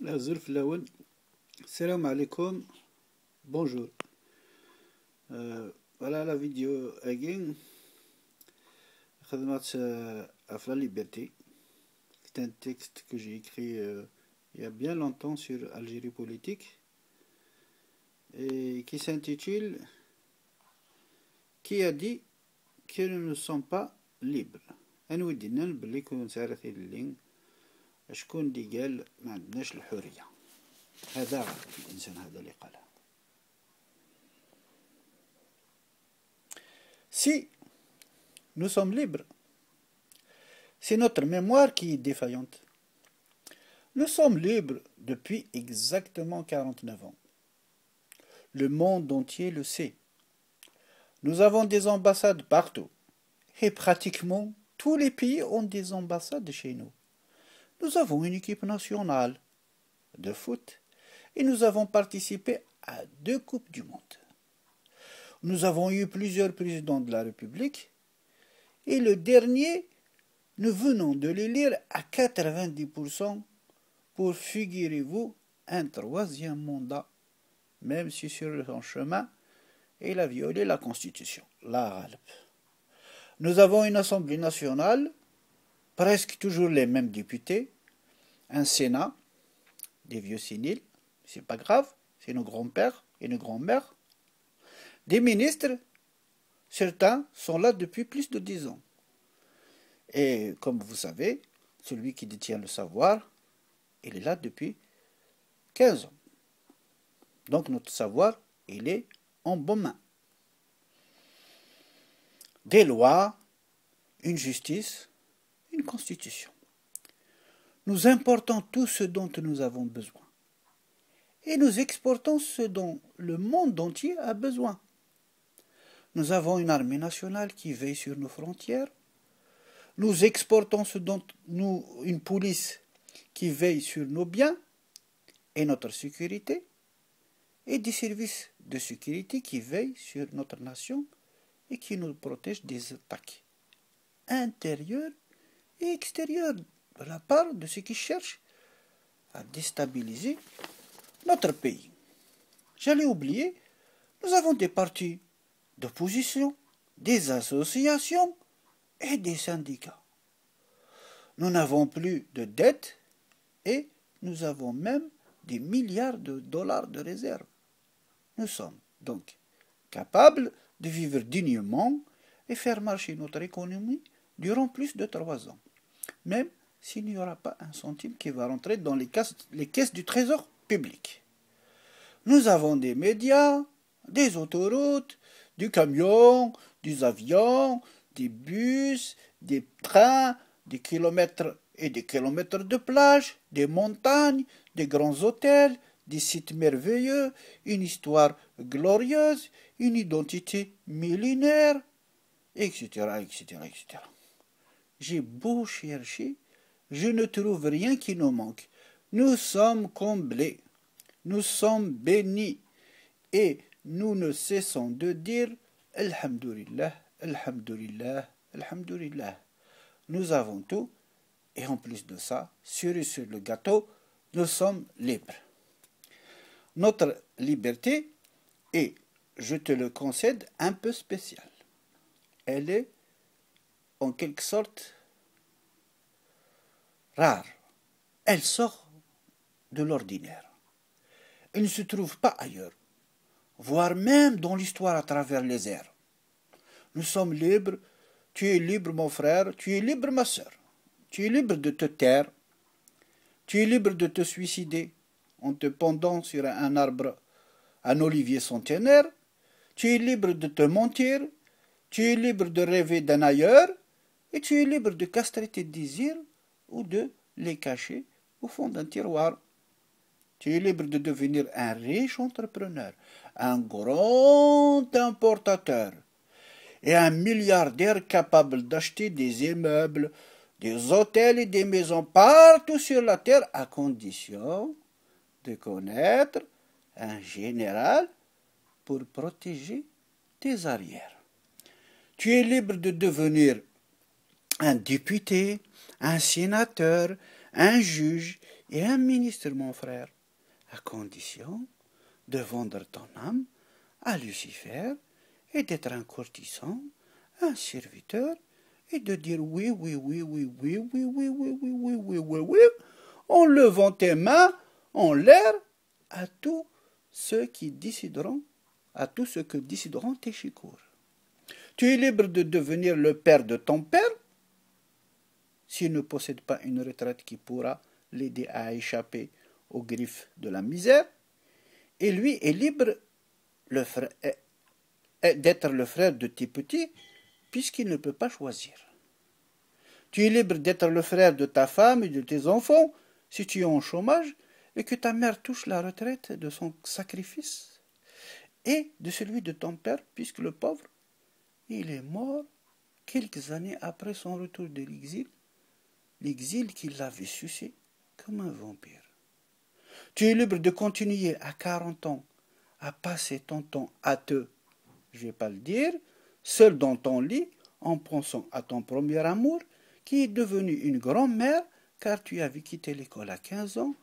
الزر في الأول. السلام عليكم. Bonjour. Voilà la vidéo again. خدمت à la liberté. C'est un texte que j'ai écrit il y a bien longtemps sur Algérie politique et qui s'intitule Qui a dit que nous ne sommes pas libres. أنا ودينا نبلي كون سارثي اللين شكون اللي قال ما عندناش الحرية. هذا غلط الإنسان هذا اللي قالها. Si nous sommes libres, c'est notre mémoire qui est défaillante. Nous sommes libres depuis exactement 49 ans. Le monde entier le sait. Nous avons des ambassades partout. Et pratiquement tous les pays ont des ambassades chez nous. Nous avons une équipe nationale de foot et nous avons participé à 2 Coupes du Monde. Nous avons eu plusieurs présidents de la République et le dernier, nous venons de l'élire à 90% pour, figurez-vous, un 3e mandat, même si sur son chemin, il a violé la Constitution, la Ghalb. Nous avons une Assemblée nationale, presque toujours les mêmes députés, un Sénat, des vieux séniles, c'est pas grave, c'est nos grands-pères et nos grands-mères. Des ministres, certains sont là depuis plus de 10 ans. Et comme vous savez, celui qui détient le savoir, il est là depuis 15 ans. Donc notre savoir, il est en bonne main. Des lois, une justice, une constitution. Nous importons tout ce dont nous avons besoin. Et nous exportons ce dont le monde entier a besoin. Nous avons une armée nationale qui veille sur nos frontières. Nous exportons ce dont une police qui veille sur nos biens et notre sécurité. Et des services de sécurité qui veillent sur notre nation et qui nous protègent des attaques intérieures et extérieures de la part de ceux qui cherchent à déstabiliser notre pays. J'allais oublier, nous avons des partis d'opposition, des associations et des syndicats. Nous n'avons plus de dettes et nous avons même des milliards de dollars de réserves. Nous sommes donc capables de vivre dignement et faire marcher notre économie durant plus de 3 ans, même s'il n'y aura pas un centime qui va rentrer dans les caisses du trésor public. Nous avons des médias, des autoroutes, des camions, des avions, des bus, des trains, des kilomètres et des kilomètres de plage, des montagnes, des grands hôtels, des sites merveilleux, une histoire glorieuse, une identité millénaire, etc., etc., etc. J'ai beau chercher, je ne trouve rien qui nous manque. Nous sommes comblés, nous sommes bénis, et nous ne cessons de dire Alhamdulillah, Alhamdulillah, Alhamdulillah. Nous avons tout, et en plus de ça, cerise sur le gâteau, nous sommes libres. Notre liberté est, je te le concède, un peu spéciale. Elle est en quelque sorte rare. Elle sort de l'ordinaire. Elle ne se trouve pas ailleurs, voire même dans l'histoire à travers les ères. Nous sommes libres, tu es libre mon frère, tu es libre ma sœur. Tu es libre de te taire, tu es libre de te suicider en te pendant sur un arbre, un olivier centenaire, tu es libre de te mentir, tu es libre de rêver d'un ailleurs, et tu es libre de castrer tes désirs ou de les cacher au fond d'un tiroir. Tu es libre de devenir un riche entrepreneur, un grand importateur et un milliardaire capable d'acheter des immeubles, des hôtels et des maisons partout sur la terre à condition de connaître un général pour protéger tes arrières. Tu es libre de devenir un député, un sénateur, un juge et un ministre, mon frère, à condition de vendre ton âme à Lucifer et d'être un courtisan, un serviteur, et de dire oui, oui, oui, oui, oui, oui, oui, oui, oui, oui, oui, oui, oui, en levant tes mains en l'air à tous ceux qui décideront, à tous ceux que décideront tes chicours. Tu es libre de devenir le père de ton père s'il ne possède pas une retraite qui pourra l'aider à échapper aux griffes de la misère, et lui est libre d'être le frère de tes petits puisqu'il ne peut pas choisir. Tu es libre d'être le frère de ta femme et de tes enfants si tu es en chômage et que ta mère touche la retraite de son sacrifice et de celui de ton père puisque le pauvre, il est mort quelques années après son retour de l'exil qu'il l'avait sucé comme un vampire. Tu es libre de continuer à 40 ans à passer ton temps à je ne vais pas le dire, seul dans ton lit, en pensant à ton premier amour, qui est devenu une grand-mère, car tu avais quitté l'école à 15 ans,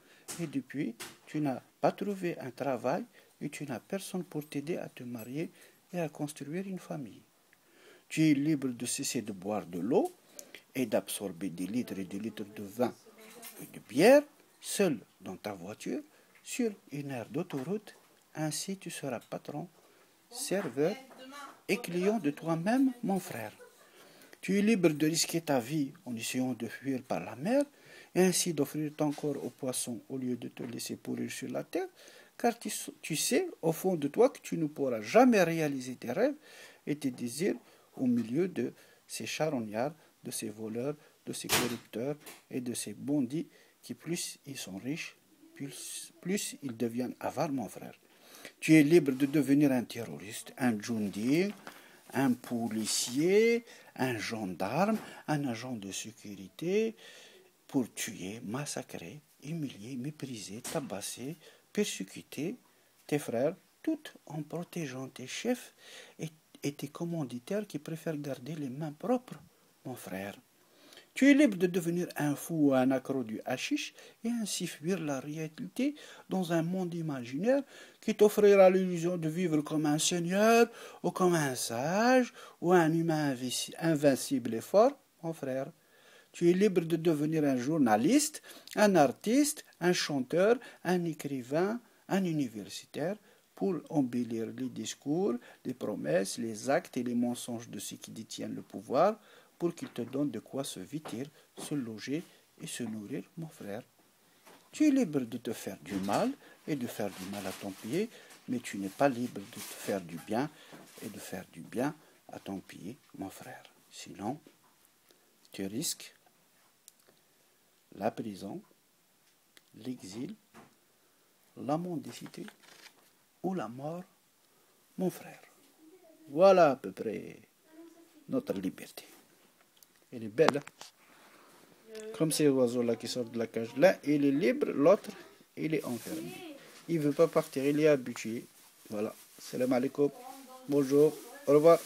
et depuis, tu n'as pas trouvé un travail, et tu n'as personne pour t'aider à te marier et à construire une famille. Tu es libre de cesser de boire de l'eau, et d'absorber des litres et des litres de vin et de bière, seul dans ta voiture, sur une aire d'autoroute. Ainsi tu seras patron, serveur et client de toi-même, mon frère. Tu es libre de risquer ta vie en essayant de fuir par la mer et ainsi d'offrir ton corps aux poissons au lieu de te laisser pourrir sur la terre, car tu sais au fond de toi que tu ne pourras jamais réaliser tes rêves et tes désirs au milieu de ces charognards, de ces voleurs, de ces corrupteurs et de ces bandits qui plus ils sont riches, plus ils deviennent avares, mon frère. Tu es libre de devenir un terroriste, un djundin, un policier, un gendarme, un agent de sécurité, pour tuer, massacrer, humilier, mépriser, tabasser, persécuter tes frères, tout en protégeant tes chefs et tes commanditaires qui préfèrent garder les mains propres, mon frère. Tu es libre de devenir un fou ou un accro du hashish et ainsi fuir la réalité dans un monde imaginaire qui t'offrira l'illusion de vivre comme un seigneur ou comme un sage ou un humain invincible et fort, mon frère. Tu es libre de devenir un journaliste, un artiste, un chanteur, un écrivain, un universitaire pour embellir les discours, les promesses, les actes et les mensonges de ceux qui détiennent le pouvoir pour qu'ils te donnent de quoi se vêtir, se loger et se nourrir, mon frère. Tu es libre de te faire du mal et de faire du mal à ton pied, mais tu n'es pas libre de te faire du bien et de faire du bien à ton pied, mon frère. Sinon, tu risques la prison, l'exil, la mendicité ou la mort, mon frère. Voilà à peu près notre liberté. Elle est belle, hein? Comme ces oiseaux-là qui sortent de la cage. L'un, il est libre, l'autre, il est enfermé. Il ne veut pas partir, il est habitué. Voilà. Salam alaikum. Bonjour. Au revoir.